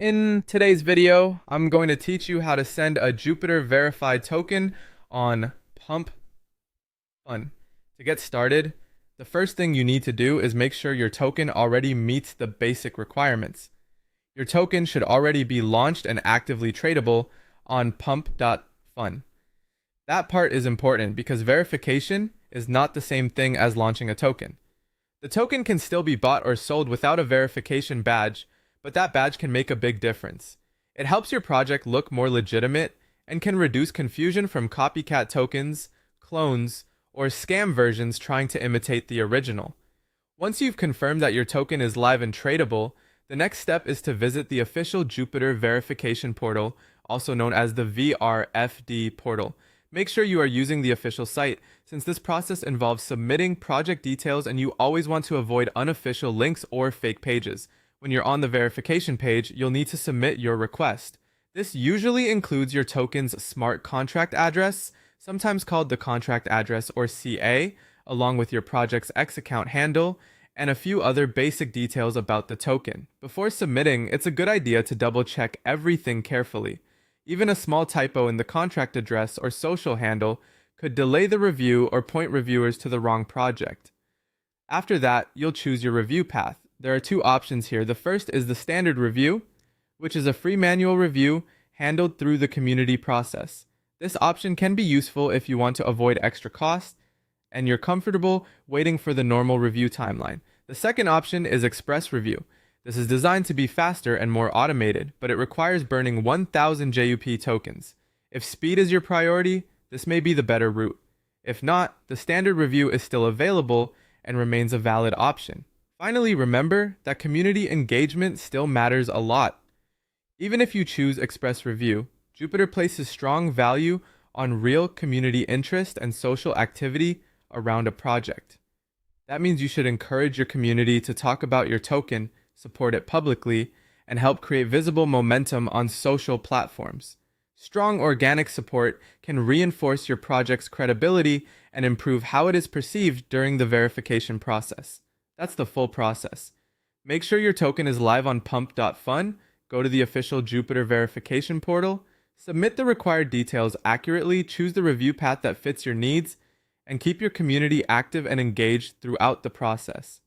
In today's video, I'm going to teach you how to send a Jupiter verified token on Pumpfun. To get started, the first thing you need to do is make sure your token already meets the basic requirements. Your token should already be launched and actively tradable on Pump.fun. That part is important because verification is not the same thing as launching a token. The token can still be bought or sold without a verification badge, but that badge can make a big difference. It helps your project look more legitimate and can reduce confusion from copycat tokens, clones, or scam versions trying to imitate the original. Once you've confirmed that your token is live and tradable, the next step is to visit the official Jupiter verification portal, also known as the VRFD portal. Make sure you are using the official site, since this process involves submitting project details and you always want to avoid unofficial links or fake pages. When you're on the verification page, you'll need to submit your request. This usually includes your token's smart contract address, sometimes called the contract address or CA, along with your project's X account handle, and a few other basic details about the token. Before submitting, it's a good idea to double check everything carefully. Even a small typo in the contract address or social handle could delay the review or point reviewers to the wrong project. After that, you'll choose your review path. There are two options here. The first is the standard review, which is a free manual review handled through the community process. This option can be useful if you want to avoid extra costs and you're comfortable waiting for the normal review timeline. The second option is express review. This is designed to be faster and more automated, but it requires burning 1,000 JUP tokens. If speed is your priority, this may be the better route. If not, the standard review is still available and remains a valid option. Finally, remember that community engagement still matters a lot. Even if you choose Express Review, Jupiter places strong value on real community interest and social activity around a project. That means you should encourage your community to talk about your token, support it publicly, and help create visible momentum on social platforms. Strong organic support can reinforce your project's credibility and improve how it is perceived during the verification process. That's the full process. Make sure your token is live on Pump.fun, go to the official Jupiter verification portal, submit the required details accurately, choose the review path that fits your needs, and keep your community active and engaged throughout the process.